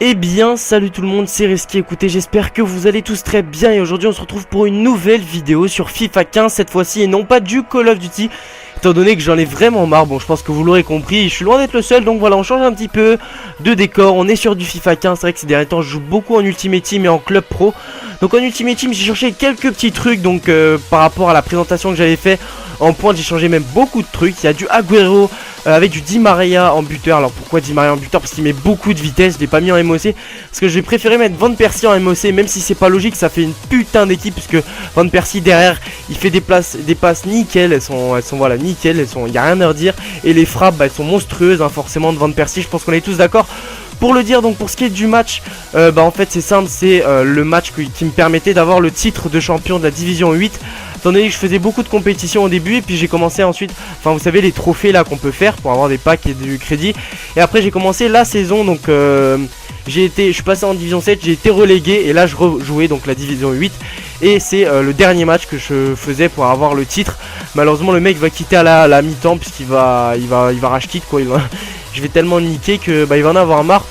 Eh bien salut tout le monde, c'est Reski. Écoutez, j'espère que vous allez tous très bien. Et aujourd'hui on se retrouve pour une nouvelle vidéo sur FIFA 15 cette fois-ci, et non pas du Call of Duty, étant donné que j'en ai vraiment marre. Bon, je pense que vous l'aurez compris, je suis loin d'être le seul. Donc voilà, on change un petit peu de décor, on est sur du FIFA 15. C'est vrai que ces derniers temps je joue beaucoup en Ultimate Team et en Club Pro. Donc en Ultimate Team j'ai changé quelques petits trucs. Donc par rapport à la présentation que j'avais fait en pointe, j'ai changé même beaucoup de trucs. Il y a du Agüero avec du Di Maria en buteur. Alors pourquoi Di Maria en buteur? Parce qu'il met beaucoup de vitesse. Je l'ai pas mis en MOC parce que j'ai préféré mettre Van Persie en MOC, même si c'est pas logique. Ça fait une putain d'équipe, puisque Van Persie derrière il fait des passes nickel. Elles sont voilà nickel, il y a rien à redire. Et les frappes elles sont monstrueuses, hein, forcément, de Van Persie. Je pense qu'on est tous d'accord pour le dire. Donc pour ce qui est du match, en fait c'est simple, c'est le match qui me permettait d'avoir le titre de champion de la division 8. Étant donné que je faisais beaucoup de compétitions au début, et puis j'ai commencé ensuite, enfin vous savez, les trophées là qu'on peut faire pour avoir des packs et du crédit. Et après j'ai commencé la saison, donc je suis passé en division 7, j'ai été relégué et là je rejouais donc la division 8. Et c'est le dernier match que je faisais pour avoir le titre. Malheureusement le mec va quitter à la mi-temps, puisqu'il va racheter quoi. Je vais tellement niquer que il va en avoir marre.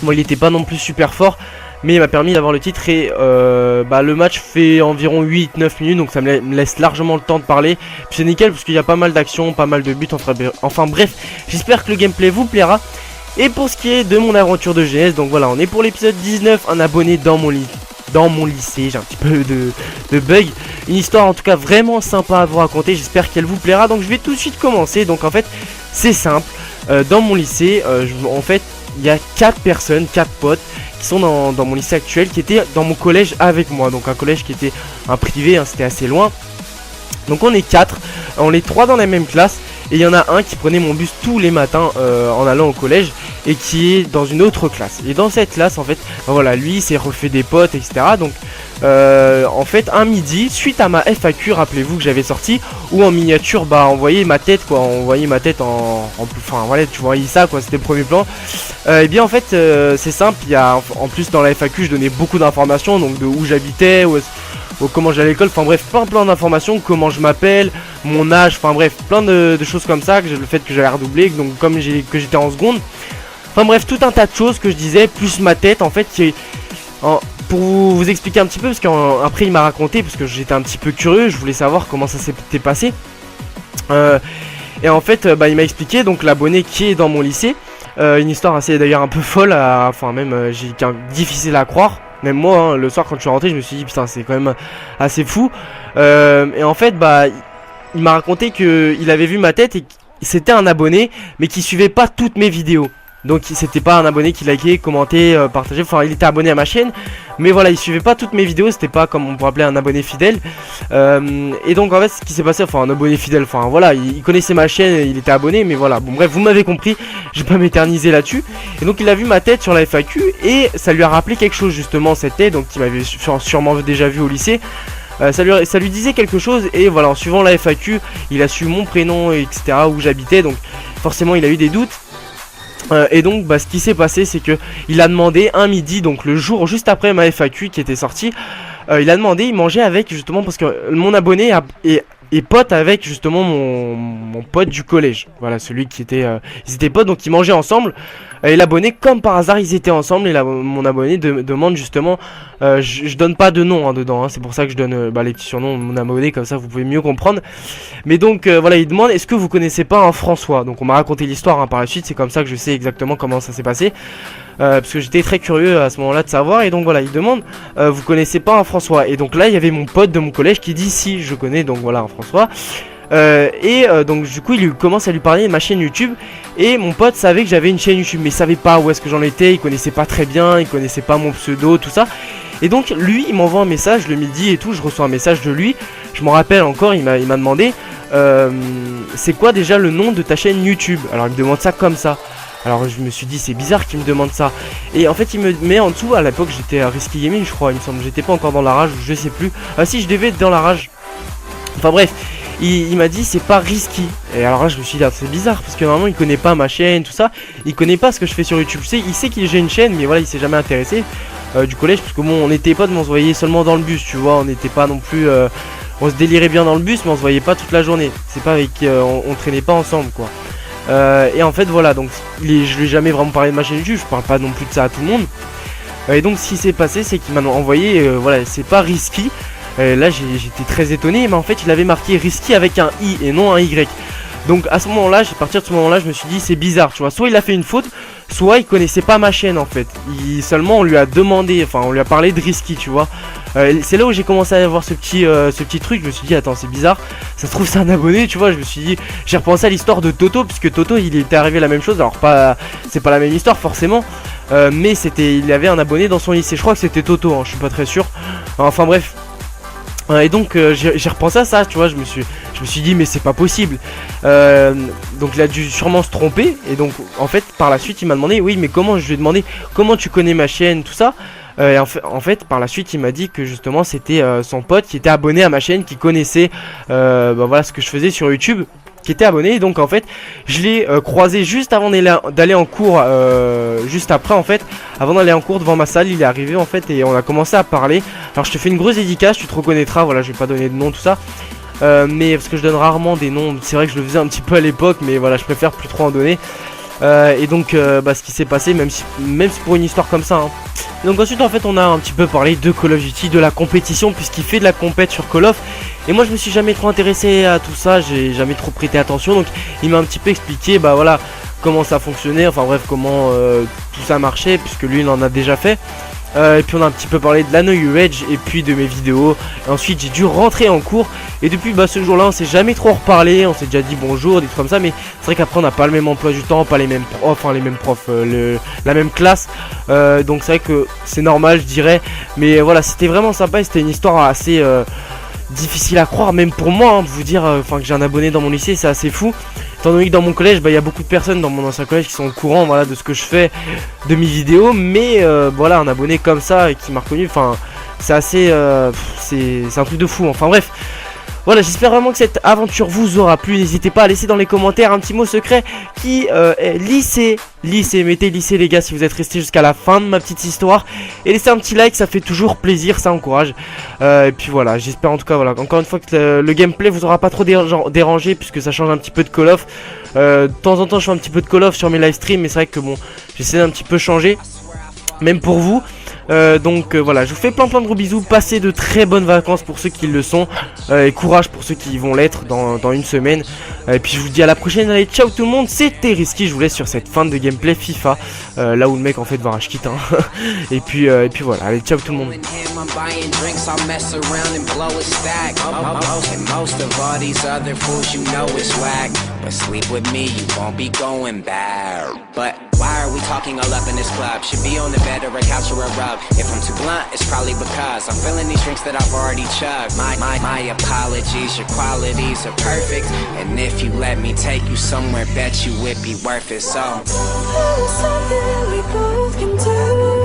Bon, il était pas non plus super fort, mais il m'a permis d'avoir le titre. Et le match fait environ 8-9 minutes, donc ça me laisse largement le temps de parler. Puis c'est nickel parce qu'il y a pas mal d'actions, pas mal de buts, enfin bref, j'espère que le gameplay vous plaira. Et pour ce qui est de mon aventure de GS, donc voilà, on est pour l'épisode 19, un abonné dans mon lycée. J'ai un petit peu de bug. Une histoire en tout cas vraiment sympa à vous raconter, j'espère qu'elle vous plaira. Donc je vais tout de suite commencer. Donc en fait c'est simple, dans mon lycée, en fait il y a 4 personnes, 4 potes qui sont dans mon lycée actuel, qui étaient dans mon collège avec moi. Donc un collège qui était un privé, hein, c'était assez loin. Donc on est 4, on est 3 dans la même classe. Et il y en a un qui prenait mon bus tous les matins en allant au collège, et qui est dans une autre classe. Et dans cette classe en fait, voilà, lui il s'est refait des potes, etc. Donc en fait un midi, suite à ma FAQ, rappelez-vous que j'avais sorti, où en miniature on voyait ma tête quoi, on voyait ma tête enfin voilà, tu voyais ça quoi, c'était le premier plan. Et bien en fait c'est simple, il y a en plus dans la FAQ je donnais beaucoup d'informations, donc de où j'habitais, comment j'allais à l'école, enfin bref, plein d'informations, comment je m'appelle, mon âge, enfin bref, plein de choses comme ça, le fait que j'avais redoublé, donc comme que j'étais en seconde, enfin bref, tout un tas de choses que je disais, plus ma tête en fait, pour vous expliquer un petit peu, parce qu'après il m'a raconté, parce que j'étais un petit peu curieux, je voulais savoir comment ça s'était passé, et en fait il m'a expliqué, donc l'abonné qui est dans mon lycée, une histoire assez d'ailleurs un peu folle, enfin même difficile à croire. Même moi, hein, le soir quand je suis rentré, je me suis dit putain, c'est quand même assez fou. Et en fait, il m'a raconté que il avait vu ma tête et c'était un abonné, mais qui suivait pas toutes mes vidéos. Donc c'était pas un abonné qui likait, commentait, partageait. Enfin, il était abonné à ma chaîne, mais voilà, il suivait pas toutes mes vidéos. C'était pas comme on pourrait appeler un abonné fidèle. Et donc en fait, ce qui s'est passé, enfin un abonné fidèle, enfin voilà, il connaissait ma chaîne, il était abonné, mais voilà. Bon bref, vous m'avez compris. Je vais pas m'éterniser là-dessus. Et donc il a vu ma tête sur la FAQ et ça lui a rappelé quelque chose justement, cette tête, donc il m'avait sûrement déjà vu au lycée. Ça lui disait quelque chose, et voilà, en suivant la FAQ, il a su mon prénom, etc., où j'habitais. Donc forcément, il a eu des doutes. Et donc ce qui s'est passé, c'est que il a demandé un midi, donc le jour juste après ma FAQ qui était sortie, il a demandé, il mangeait avec, justement parce que mon abonné est pote avec justement mon pote du collège. Voilà, celui qui était ils étaient potes, donc ils mangeaient ensemble. Et l'abonné, comme par hasard, ils étaient ensemble. Et mon abonné demande justement, je donne pas de nom dedans, hein, c'est pour ça que je donne les petits surnoms de mon abonné, comme ça vous pouvez mieux comprendre. Mais donc voilà, il demande, est-ce que vous connaissez pas un François? Donc on m'a raconté l'histoire, hein, par la suite, c'est comme ça que je sais exactement comment ça s'est passé, parce que j'étais très curieux à ce moment-là de savoir. Et donc voilà, il demande, vous connaissez pas un François? Et donc là il y avait mon pote de mon collège qui dit si, je connais, donc voilà, un François. Donc du coup il commence à lui parler de ma chaîne YouTube. Et mon pote savait que j'avais une chaîne YouTube, mais il savait pas où est-ce que j'en étais, il connaissait pas très bien, il connaissait pas mon pseudo, tout ça. Et donc lui il m'envoie un message le midi et tout, je reçois un message de lui. Je m'en rappelle encore, il m'a demandé c'est quoi déjà le nom de ta chaîne YouTube? Alors il me demande ça comme ça. Alors je me suis dit c'est bizarre qu'il me demande ça. Et en fait il me met en dessous, à l'époque j'étais à Risky Gaming je crois, il me semble, j'étais pas encore dans la rage, je sais plus. Ah si, je devais être dans la rage. Enfin bref, il m'a dit c'est pas Risky. Et alors là je me suis dit c'est bizarre, parce que normalement il connaît pas ma chaîne, tout ça. Il connaît pas ce que je fais sur YouTube. Il sait que j'ai une chaîne, mais voilà, il s'est jamais intéressé du collège, parce que bon, on était potes, mais on se voyait seulement dans le bus, tu vois. On n'était pas non plus on se délirait bien dans le bus, mais on se voyait pas toute la journée. C'est pas avec on traînait pas ensemble quoi. Et en fait voilà, donc je lui ai jamais vraiment parlé de ma chaîne YouTube, je parle pas non plus de ça à tout le monde. Et donc ce qui s'est passé, c'est qu'il m'a envoyé, voilà, c'est pas Risky. Là j'étais très étonné, mais en fait il avait marqué Risky avec un I et non un Y. Donc à ce moment-là, à partir de ce moment-là, je me suis dit c'est bizarre, tu vois. Soit il a fait une faute, soit il connaissait pas ma chaîne en fait. Seulement on lui a demandé, enfin on lui a parlé de Risky, tu vois. C'est là où j'ai commencé à avoir ce petit truc. Je me suis dit attends, c'est bizarre. Ça se trouve c'est un abonné, tu vois. Je me suis dit, j'ai repensé à l'histoire de Toto, puisque Toto il était arrivé la même chose. Alors pas, c'est pas la même histoire forcément, mais il avait un abonné dans son lycée. Je crois que c'était Toto, hein, je suis pas très sûr. Enfin bref. Et donc j'ai repensé à ça, tu vois, je me suis dit mais c'est pas possible. Donc il a dû sûrement se tromper. Et donc en fait par la suite il m'a demandé oui mais comment, je lui ai demandé comment tu connais ma chaîne, tout ça. Et en fait par la suite il m'a dit que justement c'était son pote qui était abonné à ma chaîne, qui connaissait voilà ce que je faisais sur YouTube, qui était abonné. Et donc en fait je l'ai croisé juste avant d'aller en cours, juste après en fait, avant d'aller en cours devant ma salle, il est arrivé en fait et on a commencé à parler. Alors je te fais une grosse dédicace, tu te reconnaîtras, voilà, je vais pas donner de nom tout ça, mais parce que je donne rarement des noms, c'est vrai que je le faisais un petit peu à l'époque, mais voilà, je préfère plus trop en donner. Et donc ce qui s'est passé, même si pour une histoire comme ça, hein. Donc ensuite en fait on a un petit peu parlé de Call of Duty, de la compétition, puisqu'il fait de la compète sur Call of. Et moi je me suis jamais trop intéressé à tout ça, j'ai jamais trop prêté attention. Donc il m'a un petit peu expliqué bah voilà comment ça fonctionnait, enfin bref comment tout ça marchait, puisque lui il en a déjà fait. Et puis on a un petit peu parlé de la New Age et puis de mes vidéos. Et ensuite j'ai dû rentrer en cours. Et depuis ce jour là on s'est jamais trop reparlé. On s'est déjà dit bonjour, des trucs comme ça. Mais c'est vrai qu'après on n'a pas le même emploi du temps, pas les mêmes profs, enfin les mêmes profs, la même classe. Donc c'est vrai que c'est normal je dirais. Mais voilà, c'était vraiment sympa et c'était une histoire assez difficile à croire, même pour moi, hein, de vous dire que j'ai un abonné dans mon lycée, c'est assez fou. Étant donné que dans mon collège, il y a beaucoup de personnes dans mon ancien collège qui sont au courant, voilà, de ce que je fais, de mes vidéos, mais voilà, un abonné comme ça et qui m'a reconnu, enfin, c'est assez, c'est un truc de fou. Enfin bref. Voilà, j'espère vraiment que cette aventure vous aura plu. N'hésitez pas à laisser dans les commentaires un petit mot secret qui est lycée. Mettez lycée les gars si vous êtes restés jusqu'à la fin de ma petite histoire. Et laissez un petit like, ça fait toujours plaisir, ça encourage. Et puis voilà, j'espère en tout cas, voilà, encore une fois que le gameplay vous aura pas trop dérangé, puisque ça change un petit peu de Call of. De temps en temps je fais un petit peu de Call of sur mes live streams, mais c'est vrai que bon, j'essaie d'un petit peu changer, même pour vous. Donc voilà, je vous fais plein de gros bisous. Passez de très bonnes vacances pour ceux qui le sont, et courage pour ceux qui vont l'être dans une semaine. Et puis je vous dis à la prochaine. Allez, ciao tout le monde, c'était Risky. Je vous laisse sur cette fin de gameplay FIFA, là où le mec en fait va rage quitte, hein. et puis voilà, allez, ciao tout le monde. But sleep with me, you won't be going bad. But why are we talking all up in this club? Should be on the bed or a couch or a rug. If I'm too blunt, it's probably because I'm feeling these drinks that I've already chugged. My apologies, your qualities are perfect. And if you let me take you somewhere, bet you it'd be worth it. So something we both can do.